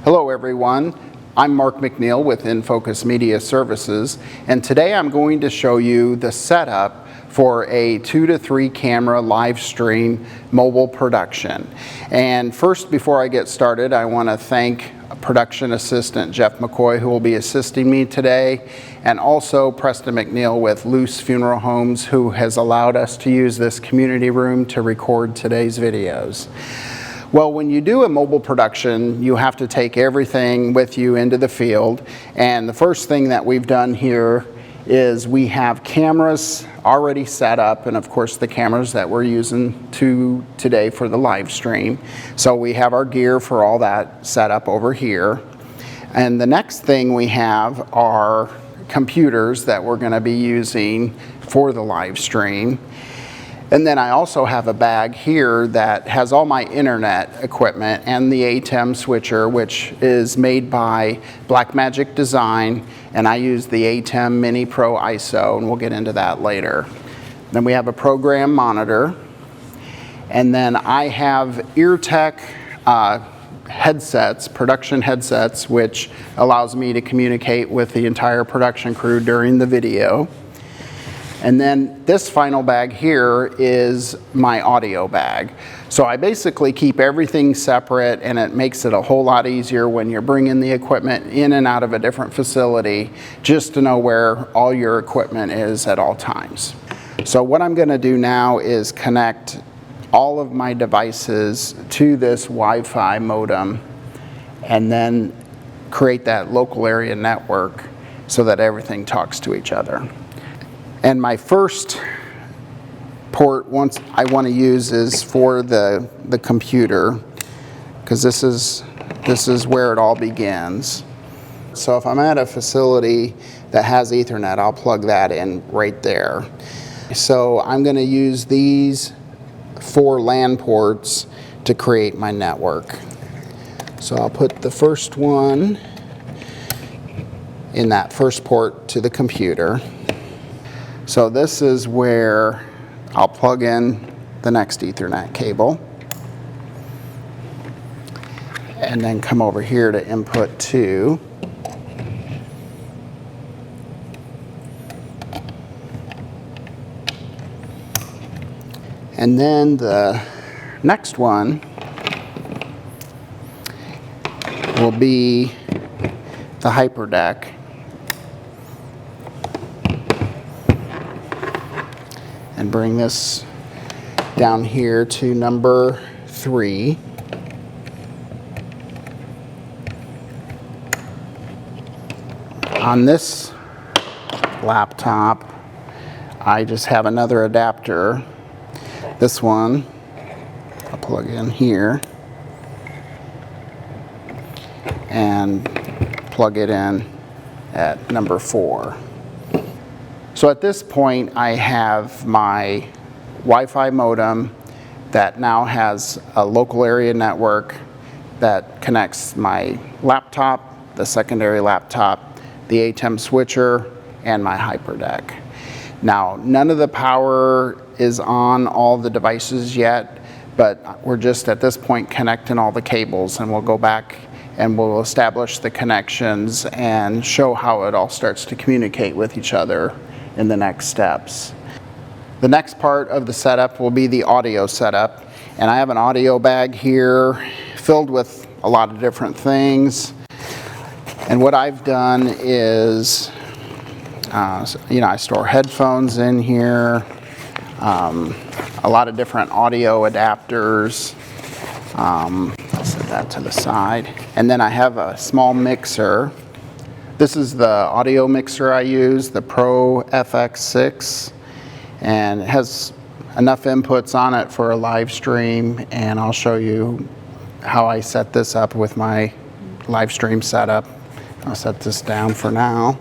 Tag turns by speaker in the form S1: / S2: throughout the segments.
S1: Hello everyone, I'm Mark McNeil with InFocus Media Services, and today I'm going to show you the setup for a 2 to 3 camera live stream mobile production. And first, before I get started, I want to thank production assistant Jeff McCoy, who will be assisting me today, and also Preston McNeil with Luce Funeral Homes, who has allowed us to use this community room to record today's videos. Well, when you do a mobile production, you have to take everything with you into the field, and the first thing that we've done here is we have cameras already set up, and of course the cameras that we're using today for the live stream. So we have our gear for all that set up over here. And the next thing we have are computers that we're going to be using for the live stream. And then I also have a bag here that has all my internet equipment and the ATEM switcher, which is made by Blackmagic Design, and I use the ATEM Mini Pro ISO, and we'll get into that later. Then we have a program monitor, and then I have EarTech headsets, production headsets, which allows me to communicate with the entire production crew during the video. And then this final bag here is my audio bag. So I basically keep everything separate, and it makes it a whole lot easier when you're bringing the equipment in and out of a different facility, just to know where all your equipment is at all times. So what I'm going to do now is connect all of my devices to this Wi-Fi modem and then create that local area network so that everything talks to each other. And my first port I want to use is for the computer, because this is where it all begins. So if I'm at a facility that has Ethernet, I'll plug that in right there. So I'm going to use these 4 LAN ports to create my network. So I'll put the first one in that first port to the computer. So this is where I'll plug in the next Ethernet cable, and then come over here to input 2. And then the next one will be the hyperdeck. And bring this down here to number 3. On this laptop, I just have another adapter. This one I'll plug in here and plug it in at number 4. So at this point, I have my Wi-Fi modem that now has a local area network that connects my laptop, the secondary laptop, the ATEM switcher, and my hyperdeck. Now, none of the power is on all the devices yet, but we're just at this point connecting all the cables, and we'll go back and we'll establish the connections and show how it all starts to communicate with each other in the next steps. The next part of the setup will be the audio setup, and I have an audio bag here filled with a lot of different things. And what I've done is, I store headphones in here, a lot of different audio adapters. I'll set that to the side. And then I have a small mixer. This is the audio mixer I use, the Pro FX6, and it has enough inputs on it for a live stream, and I'll show you how I set this up with my live stream setup. I'll set this down for now.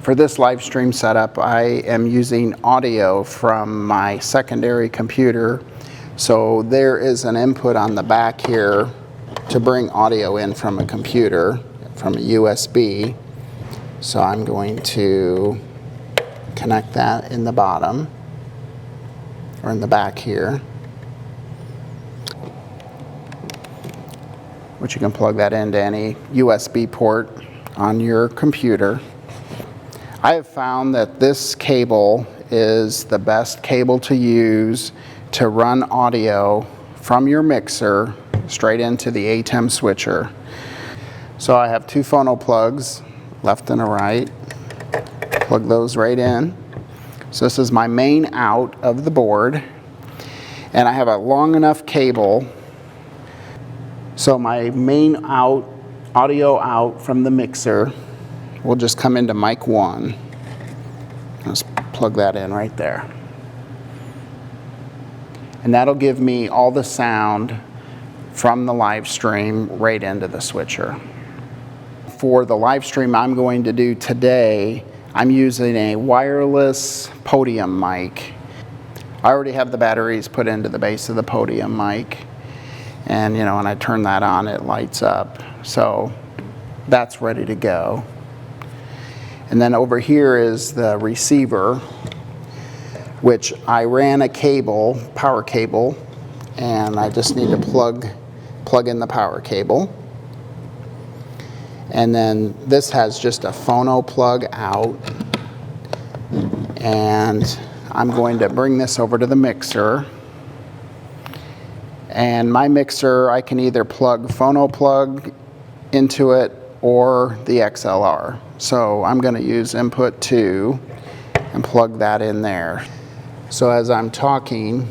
S1: For this live stream setup, I am using audio from my secondary computer, so there is an input on the back here to bring audio in from a computer, from a USB. So I'm going to connect that in the bottom, or in the back here. which you can plug that into any USB port on your computer. I have found that this cable is the best cable to use to run audio from your mixer straight into the ATEM switcher. So I have two phono plugs, left and a right. Plug those right in. So this is my main out of the board, and I have a long enough cable so my main out, audio out from the mixer will just come into mic 1. Let's plug that in right there. And that'll give me all the sound from the live stream right into the switcher. For the live stream I'm going to do today, I'm using a wireless podium mic. I already have the batteries put into the base of the podium mic, and you know, when I turn that on, it lights up. So that's ready to go. And then over here is the receiver, which I ran a cable, power cable, and I just need to plug in the power cable. And then this has just a phono plug out, and I'm going to bring this over to the mixer. And my mixer, I can either plug phono plug into it or the XLR. So I'm going to use input 2 and plug that in there. So as I'm talking,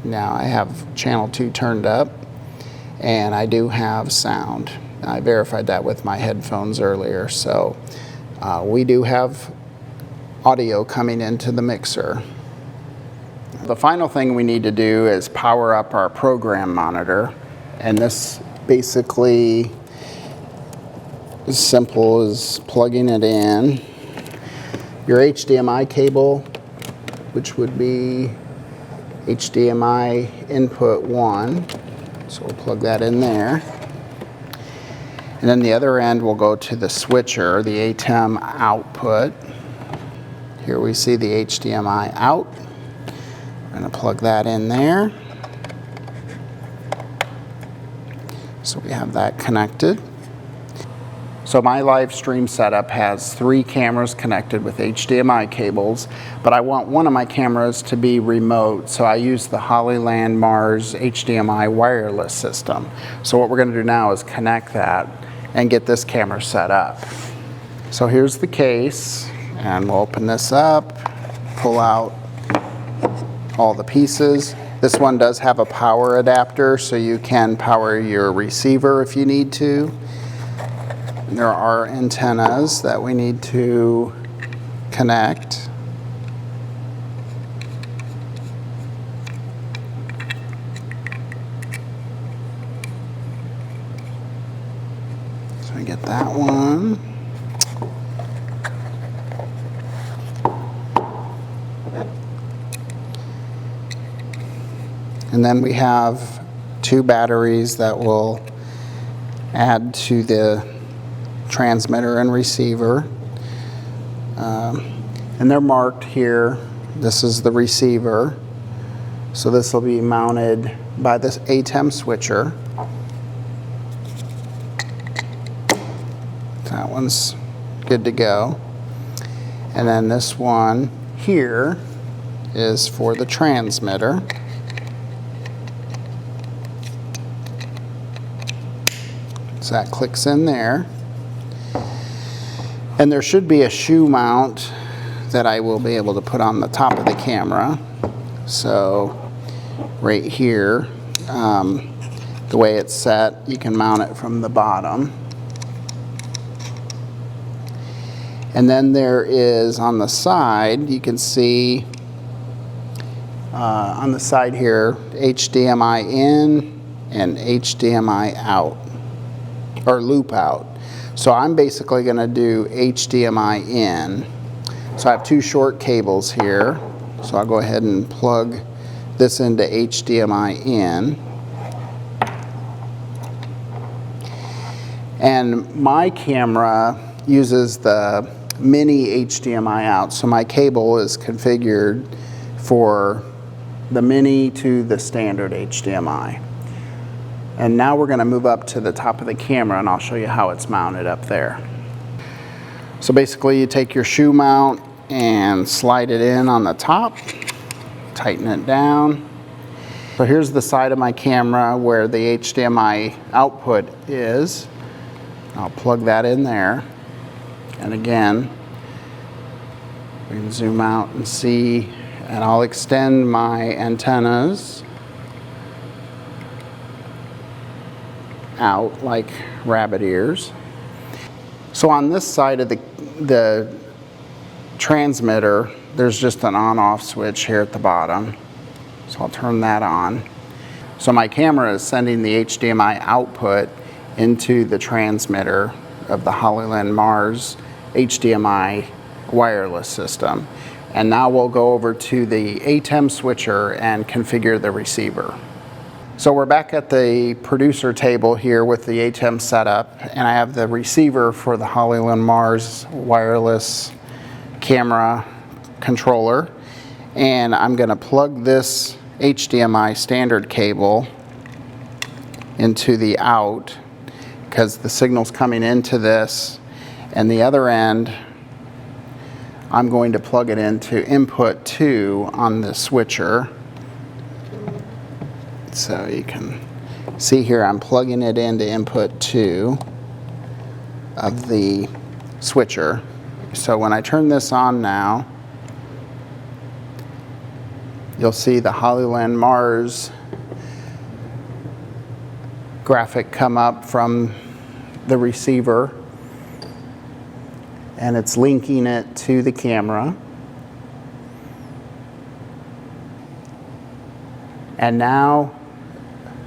S1: now I have channel 2 turned up, and I do have sound. I verified that with my headphones earlier, so we do have audio coming into the mixer. The final thing we need to do is power up our program monitor, and this basically is simple as plugging it in. Your HDMI cable, which would be HDMI input 1, so we'll plug that in there. And then the other end will go to the switcher, the ATEM output. Here we see the HDMI out. We're going to plug that in there. So we have that connected. So my live stream setup has 3 cameras connected with HDMI cables, but I want one of my cameras to be remote, so I use the Hollyland Mars HDMI wireless system. So what we're going to do now is connect that and get this camera set up. So here's the case, and we'll open this up, pull out all the pieces. This one does have a power adapter, so you can power your receiver if you need to. There are antennas that we need to connect. So we get that one. And then we have 2 batteries that will add to the transmitter and receiver, and they're marked here. This is the receiver, so this will be mounted by this ATEM switcher. That one's good to go, and then this one here is for the transmitter. So that clicks in there. And there should be a shoe mount that I will be able to put on the top of the camera. So right here, the way it's set, you can mount it from the bottom. And then there is on the side, you can see on the side here, HDMI in and HDMI out, or loop out. So I'm basically going to do HDMI in. So I have 2 short cables here. So I'll go ahead and plug this into HDMI in. And my camera uses the mini HDMI out. So my cable is configured for the mini to the standard HDMI. And now we're going to move up to the top of the camera and I'll show you how it's mounted up there. So basically you take your shoe mount and slide it in on the top, tighten it down. So here's the side of my camera where the HDMI output is. I'll plug that in there. And again, we can zoom out and see, and I'll extend my antennas out like rabbit ears. So on this side of the transmitter, there's just an on-off switch here at the bottom. So I'll turn that on. So my camera is sending the HDMI output into the transmitter of the HoloLens Mars HDMI wireless system. And now we'll go over to the ATEM switcher and configure the receiver. So we're back at the producer table here with the ATEM setup, and I have the receiver for the HoloLens Mars wireless camera controller, and I'm going to plug this HDMI standard cable into the out because the signal's coming into this, and the other end I'm going to plug it into input 2 on the switcher. So you can see here I'm plugging it into input 2 of the switcher. So when I turn this on now, you'll see the HoloLens Mars graphic come up from the receiver, and it's linking it to the camera. And now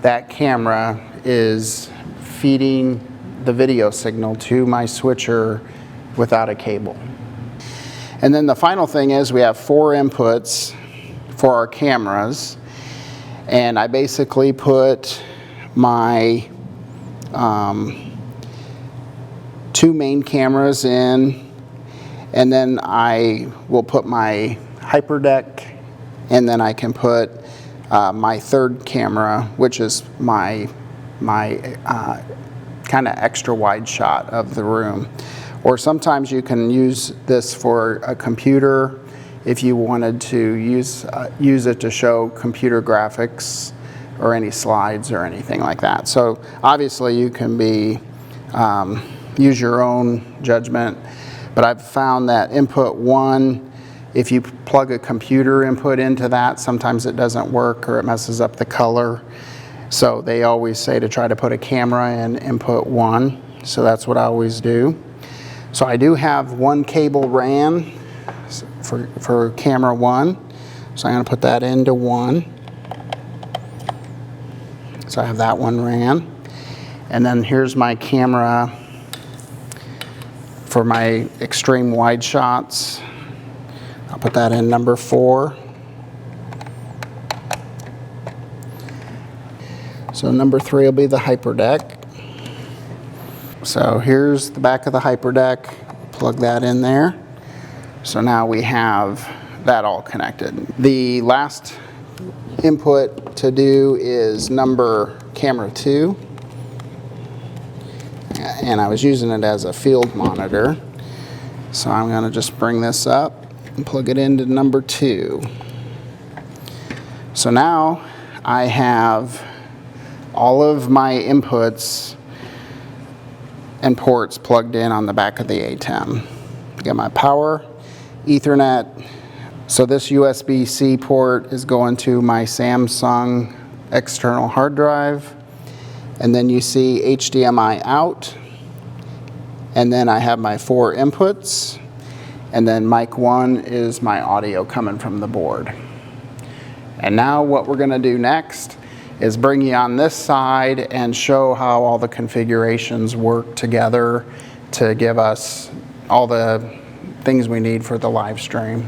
S1: that camera is feeding the video signal to my switcher without a cable. And then the final thing is we have 4 inputs for our cameras, and I basically put my 2 main cameras in, and then I will put my hyperdeck, and then I can put my 3rd camera, which is my kind of extra wide shot of the room. Or sometimes you can use this for a computer if you wanted to use it to show computer graphics or any slides or anything like that. So obviously you can use your own judgment, but I've found that input 1, if you plug a computer input into that, sometimes it doesn't work or it messes up the color. So they always say to try to put a camera in input 1. So that's what I always do. So I do have 1 cable ran for camera 1. So I'm going to put that into 1. So I have that one ran. And then here's my camera for my extreme wide shots. I'll put that in number 4. So number 3 will be the hyperdeck. So here's the back of the hyperdeck. Plug that in there. So now we have that all connected. The last input to do is number camera 2. And I was using it as a field monitor. So I'm going to just bring this up and plug it into number 2. So now I have all of my inputs and ports plugged in on the back of the ATEM. I got my power, Ethernet. So this USB-C port is going to my Samsung external hard drive. And then you see HDMI out. And then I have my 4 inputs. And then mic 1 is my audio coming from the board. And now what we're going to do next is bring you on this side and show how all the configurations work together to give us all the things we need for the live stream.